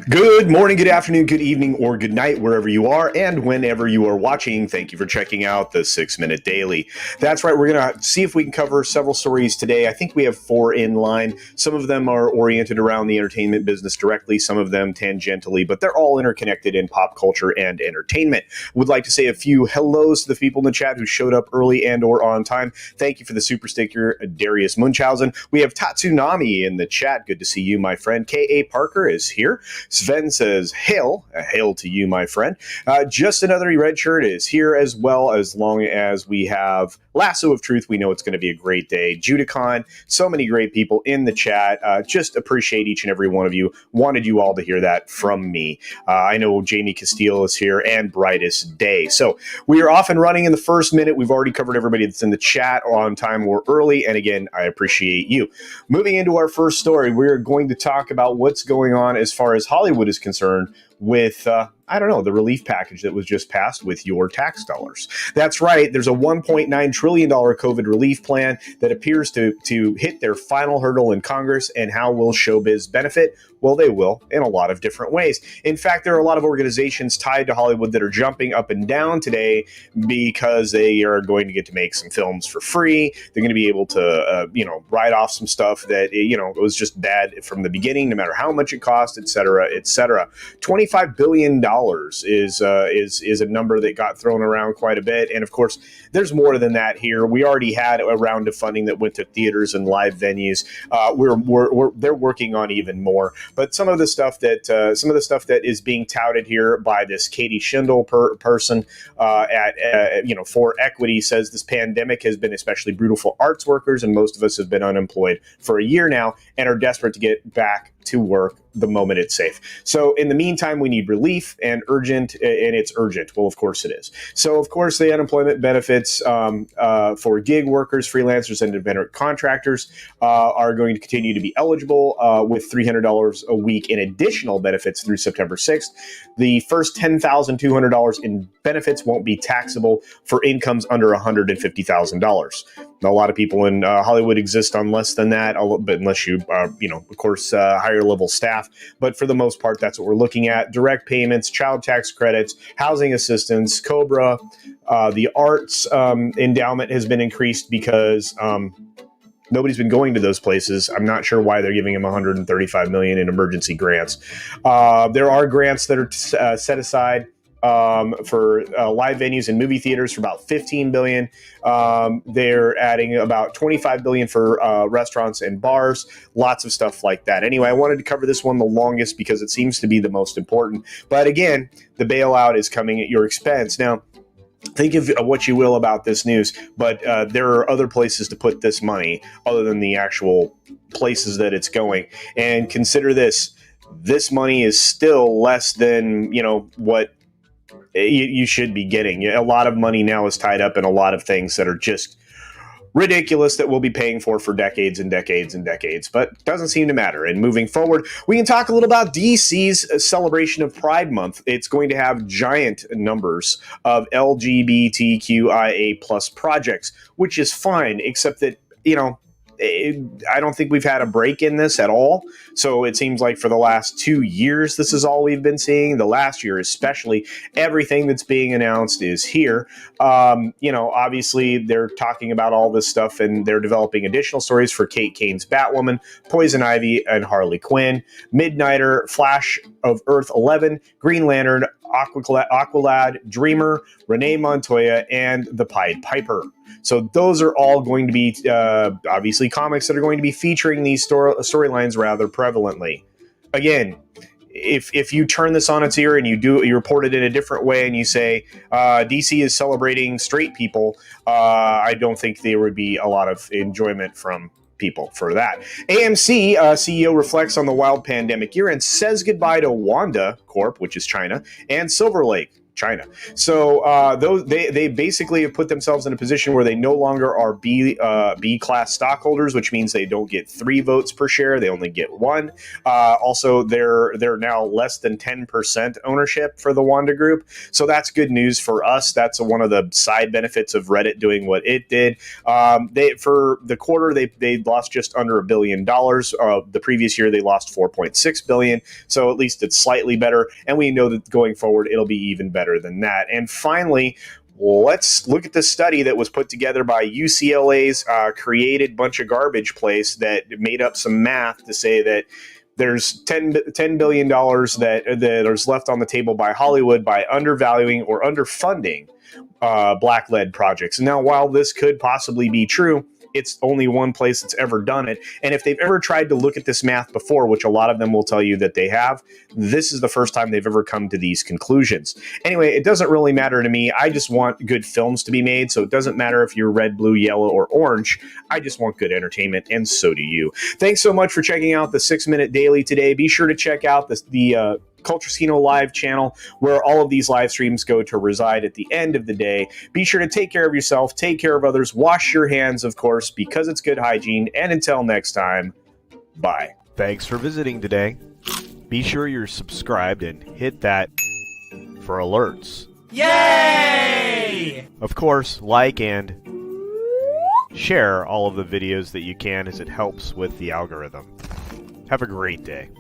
Good morning, good afternoon, good evening, or good night, wherever you are and whenever you are watching. Thank you for checking out the 6-Minute Daily. That's right, we're going to see if we can cover several stories today. I think we have 4 in line. Some of them are oriented around the entertainment business directly, some of them tangentially, but they're all interconnected in pop culture and entertainment. Would like to say a few hellos to the people in the chat who showed up early and or on time. Thank you for the super sticker, Darius Munchausen. We have Tatsunami in the chat. Good to see you, my friend. K.A. Parker is here. Sven says, hail to you, my friend. Just Another Red Shirt is here as well, as long as we have Lasso of Truth. We know it's going to be a great day. Judicon, so many great people in the chat. Just appreciate each and every one of you. Wanted you all to hear that from me. I know Jamie Castile is here and Brightest Day. So we are off and running in the first minute. We've already covered everybody that's in the chat on time or early. And again, I appreciate you. Moving into our first story, we're going to talk about what's going on as far as Hollywood is concerned with, the relief package that was just passed with your tax dollars. That's right. There's a $1.9 trillion COVID relief plan that appears to hit their final hurdle in Congress. And how will showbiz benefit? Well, they will in a lot of different ways. In fact, there are a lot of organizations tied to Hollywood that are jumping up and down today because they are going to get to make some films for free. They're going to be able to, write off some stuff that, was just bad from the beginning, no matter how much it cost, et cetera, et cetera. $25 billion is a number that got thrown around quite a bit. And of course, there's more than that here. We already had a round of funding that went to theaters and live venues. They're working on even more. But some of the stuff that is being touted here by this Katie Schindel person for Equity says this pandemic has been especially brutal for arts workers, and most of us have been unemployed for a year now and are desperate to get back to work the moment it's safe. So in the meantime, we need relief and urgent, and it's urgent. Well, of course it is. So, of course, the unemployment benefits for gig workers, freelancers, and independent contractors are going to continue to be eligible with $300 a week in additional benefits through September 6th. The first $10,200 in benefits won't be taxable for incomes under $150,000. A lot of people in Hollywood exist on less than that, but unless you, of course, higher level staff. But for the most part, that's what we're looking at. Direct payments, child tax credits, housing assistance, COBRA. The arts endowment has been increased because nobody's been going to those places. I'm not sure why they're giving them $135 million in emergency grants. There are grants that are set aside for live venues and movie theaters for about $15 billion. They're adding about $25 billion for restaurants and bars, lots of stuff like that. Anyway, I wanted to cover this one the longest because it seems to be the most important. But again, the bailout is coming at your expense. Now, think of what you will about this news, but there are other places to put this money other than the actual places that it's going. And consider this money is still less than, what you should be getting. A lot of money now is tied up in a lot of things that are just ridiculous that we'll be paying for decades and decades and decades, but doesn't seem to matter. And moving forward, we can talk a little about DC's celebration of Pride Month. It's going to have giant numbers of LGBTQIA plus projects, which is fine, except that, I don't think we've had a break in this at all. So it seems like for the last 2 years, this is all we've been seeing. The last year, especially, everything that's being announced is here. Obviously, they're talking about all this stuff and they're developing additional stories for Kate Kane's Batwoman, Poison Ivy, and Harley Quinn, Midnighter, Flash of Earth 11, Green Lantern, Aqualad, Dreamer, Renee Montoya, and the Pied Piper. So those are all going to be obviously comics that are going to be featuring these storylines rather prevalently. Again, if you turn this on its ear and you report it in a different way and you say DC is celebrating straight people, I don't think there would be a lot of enjoyment from people for that. AMC CEO reflects on the wild pandemic year and says goodbye to Wanda Corp, which is China, and Silver Lake, China. So they basically have put themselves in a position where they no longer are B class stockholders, which means they don't get 3 votes per share. They only get 1. Also, they're now less than 10% ownership for the Wanda Group. So that's good news for us. That's one of the side benefits of Reddit doing what it did. For the quarter, they lost just under $1 billion. The previous year, they lost $4.6 billion. So at least it's slightly better. And we know that going forward, it'll be even better than that. And finally, let's look at the study that was put together by UCLA's created bunch of garbage place that made up some math to say that there's $10 billion that is left on the table by Hollywood by undervaluing or underfunding Black-led projects. And now, while this could possibly be true, it's only one place that's ever done it. And if they've ever tried to look at this math before, which a lot of them will tell you that they have, this is the first time they've ever come to these conclusions. Anyway, it doesn't really matter to me. I just want good films to be made. So it doesn't matter if you're red, blue, yellow, or orange. I just want good entertainment, and so do you. Thanks so much for checking out the 6 Minute Daily today. Be sure to check out the CultureCasino live channel, where all of these live streams go to reside at the end of the day. Be sure to take care of yourself, take care of others, wash your hands, of course, because it's good hygiene. And until next time, bye. Thanks for visiting today. Be sure you're subscribed and hit that for alerts. Yay! Of course, like and share all of the videos that you can, as it helps with the algorithm. Have a great day.